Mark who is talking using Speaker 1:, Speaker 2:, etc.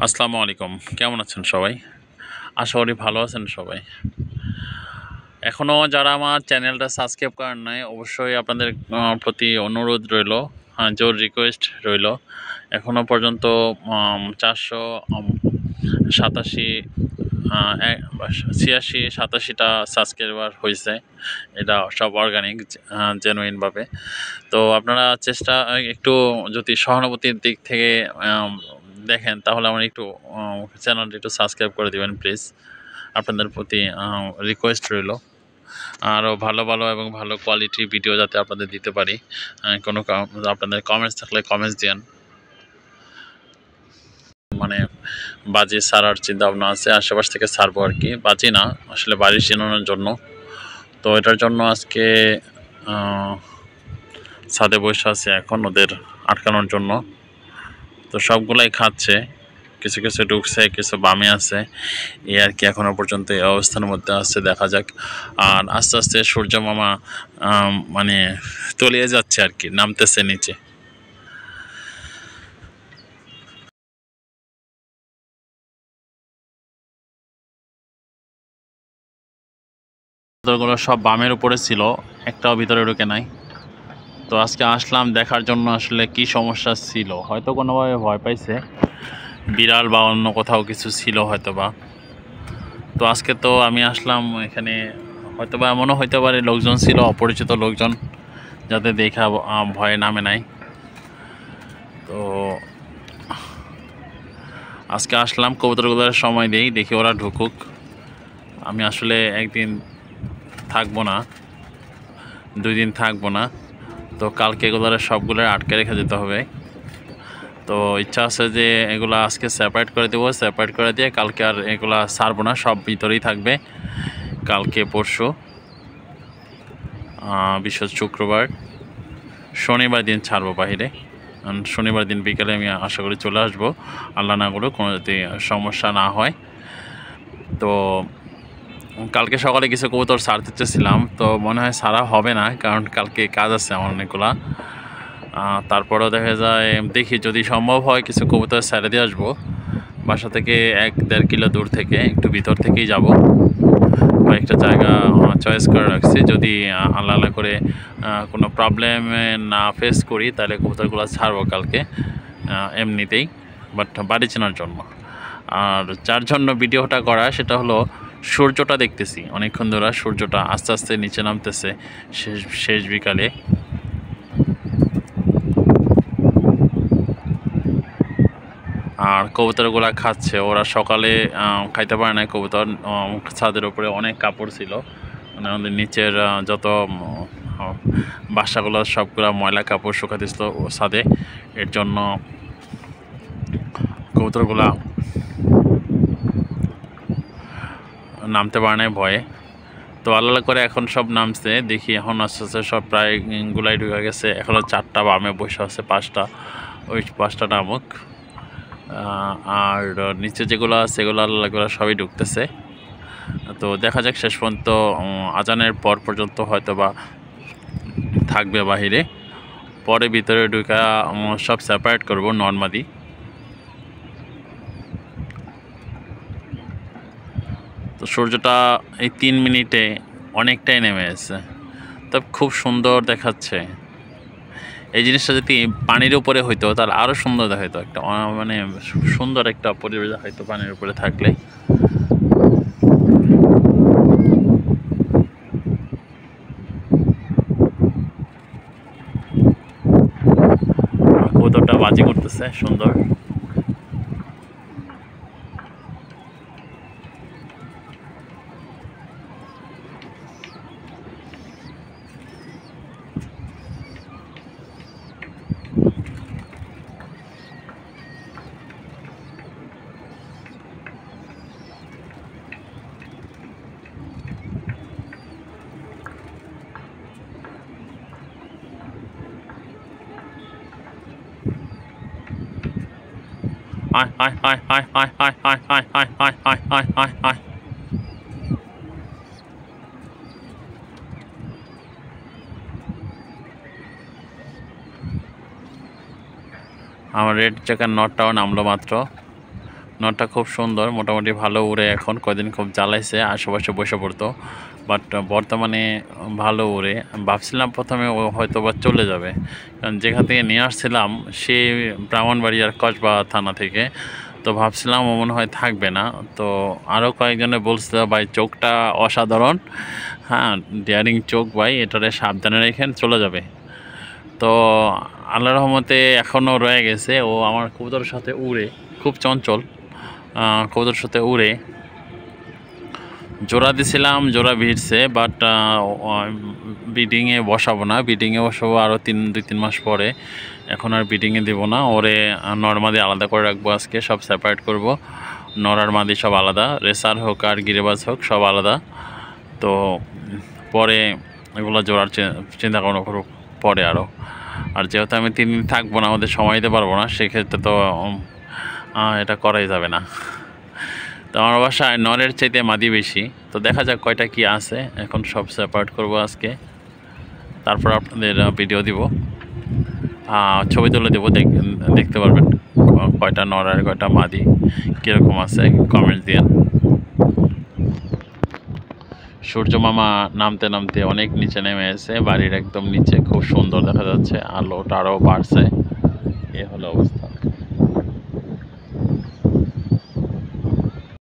Speaker 1: আসসালামু আলাইকুম। কেমন আছেন সবাই? আশা করি ভালো আছেন সবাই। এখনও যারা আমার চ্যানেলটা সাবস্ক্রাইব করেন নাই, অবশ্যই আপনাদের প্রতি অনুরোধ রইল, জোর রিকোয়েস্ট রইল। এখনও পর্যন্ত 487 ছিয়াশি 87টা সাবস্ক্রাইবার হয়েছে। এটা সব অর্গানিক, জেনুইনভাবে। তো আপনারা চেষ্টা একটু যদি সহানুভূতির দিক থেকে দেখেন, তাহলে আমার একটু চ্যানেলটি একটু সাবস্ক্রাইব করে দিবেন প্লিজ। আপনাদের প্রতি রিকোয়েস্ট রইল। আরও ভালো ভালো এবং ভালো কোয়ালিটির ভিডিও যাতে আপনাদের দিতে পারি। কোনো আপনাদের কমেন্টস থাকলে কমেন্টস দিন। মানে বাজি ছাড়ার চিন্তা ভাবনা আছে, আশেপাশ থেকে ছাড়বো আর কি। বাজি না, আসলে বাড়ি চিনানোর জন্য। তো এটার জন্য আজকে ছাদে বসে আছে এখন ওদের আটকানোর জন্য। তো সবগুলাই খাচ্ছে, কিছু কিছু ঢুকছে, কিছু বামে আছে, এই আর কি। এখনো পর্যন্ত এই অবস্থার মধ্যে আছে, দেখা যাক। আর আস্তে আস্তে সূর্য মামা মানে তলিয়ে যাচ্ছে আর কি, নামতেছে নিচে। গুলো সব বামের উপরে ছিল, একটাও ভিতরে ঢুকে নাই। তো আজকে আসলাম দেখার জন্য, আসলে কি সমস্যা ছিল। হয়তো কোনোভাবে ভয় পাইছে, বিড়াল বা অন্য কোথাও কিছু ছিল হয়তো বা। তো আজকে তো আমি আসলাম এখানে, হয়তো বা এমনও হইতে পারে লোকজন ছিল, অপরিচিত লোকজন, যাতে দেখা ভয়ে নামে নাই। তো আজকে আসলাম কবুতরগুলোর সময় দিই, দেখি ওরা ঢুকুক। আমি আসলে একদিন থাকবো না, 2 দিন থাকবো না। তো কালকে এগুলোর সবগুলো আটকে রেখে যেতে হবে। তো ইচ্ছা আছে যে এগুলো আজকে সেপারেট করে দেবো, সেপারেট করে দিয়ে কালকে আর এগুলা ছাড়বো না, সব ভিতরেই থাকবে। কালকে পরশু বিশেষ শুক্রবার, শনিবার দিন ছাড়বো বাহিরে। শনিবার দিন বিকালে আমি আশা করি চলে আসবো, আল্লাহ না করুক কোনো যদি সমস্যা না হয়। তো কালকে সকালে কিছু কবুতর ছাড়তে চেয়েছিলাম, তো মনে হয় ছাড়া হবে না, কারণ কালকে কাজ আছে আমার অনেকগুলা। তারপরেও দেখা যায়, দেখি যদি সম্ভব হয় কিছু কবুতর ছেড়ে দিয়ে আসবো। বাসা থেকে 1-1.5 কিলো দূর থেকে, একটু ভিতর থেকেই যাব। কয়েকটা জায়গা চয়েস করে রাখছি, যদি আল্লাহ আল্লাহ করে কোনো প্রবলেম না ফেস করি, তাহলে কবুতরগুলো ছাড়বো কালকে এমনিতেই, বাট বাড়ি চেনার জন্য। আর যার জন্য ভিডিওটা করা, সেটা হলো সূর্যটা দেখতেছি অনেকক্ষণ ধরে, সূর্যটা আস্তে আস্তে নিচে নামতেছে শেষ বিকালে। আর কবুতরগুলা খাচ্ছে, ওরা সকালে খাইতে পারে না কবুতর। ছাদের উপরে অনেক কাপড় ছিল, মানে আমাদের নিচের যত বাসাগুলো সবগুলা ময়লা কাপড় শুকাতেছিল ছাদে। এর জন্য কবুতরগুলা নামতে পারে না ভয়ে। তো আল্লাহ করে এখন সব নামছে, দেখি এখন আস্তে আস্তে সব প্রায় গুলাই ঢুকে গেছে। এখনও 4টা বামে বসে আছে, 5টা, ওই 5টা নামুক। আর নিচে যেগুলো আছে সেগুলো আল্লাহ করে সবই ঢুকতেছে। তো দেখা যাক, শেষ পর্যন্ত আজানের পর পর্যন্ত হয়তো বা থাকবে বাহিরে, পরে ভিতরে ঢুকা সব সেপারেট করব নর্মালি। তো সূর্যটা এই 3 মিনিটে অনেকটাই নেমে গেছে, তবে খুব সুন্দর দেখাচ্ছে। এই জিনিসটা যদি পানির উপরে হইতো তাহলে আরও সুন্দর দেখাইতো, একটা মানে সুন্দর একটা পরিবেশ দেখাইতো পানির উপরে থাকলে। কবুতরটা বাজি করতেছে সুন্দর। আয় আয় আয় আয় আয় আয় আয় আয় আয় আয় আয় আয় আয় আয়। আমার রেড চেকার নটটাও নামলো মাত্র, নটটা খুব সুন্দর, মোটামুটি ভালো উড়ে। এখন কদিন খুব জ্বালাইছে, আশেপাশে বসে পড়তো, বাট বর্তমানে ভালো উড়ে। ভাবছিলাম প্রথমে ও হয়তো বা চলে যাবে, কারণ যেখান থেকে নিয়ে আসছিলাম সে ব্রাহ্মণবাড়িয়ার কসবা থানা থেকে, তো ভাবছিলাম ও মনে হয় থাকবে না। তো আরও কয়েকজনে বলছিল ভাই চোখটা অসাধারণ, হ্যাঁ ডেয়ারিং চোখ ভাই, এটারে সাবধানে রেখেন, চলে যাবে। তো আল্লাহর রহমতে এখনও রয়ে গেছে। ও আমার কবুতরের সাথে উড়ে, খুব চঞ্চল, কবুতরের সাথে উড়ে। জোড়া দিছিলাম, জোড়া ভিড়ছে, বাট ব্রিডিংয়ে বসাবো না, ব্রিডিংয়ে বসাবো আরও 2-3 মাস পরে। এখন আর ব্রিডিংয়ে দেবো না, ওরে নর্মালি আলাদা করে রাখবো। আজকে সব সেপারেট করব, নর আর মাদি সব আলাদা, রেসার হোক আর গিরেবাজ হোক সব আলাদা। তো পরে এগুলো জোড়ার চিন্তা ভাবনা করব পরে আরও। আর যেহেতু আমি 3 দিন থাকবো না, ওদের সময় দিতে পারবো না, সেক্ষেত্রে তো এটা করাই যাবে না। তো আমার বাসায় নরের চাইতে মাদি বেশি। তো দেখা যাক কয়টা কি আছে, এখন সব সেপারেট করব আজকে, তারপর আপনাদের ভিডিও দিব, ছবি তুলে দেবো, দেখতে পারবেন কয়টা নর আর কয়টা মাদি কীরকম আছে, কমেন্ট দিয়ে। সূর্য মামা নামতে নামতে অনেক নিচে নেমে এসে, বাড়ির একদম নিচে, খুব সুন্দর দেখা যাচ্ছে, আলোটা আরও বাড়ছে। এ হলো অবস্থা।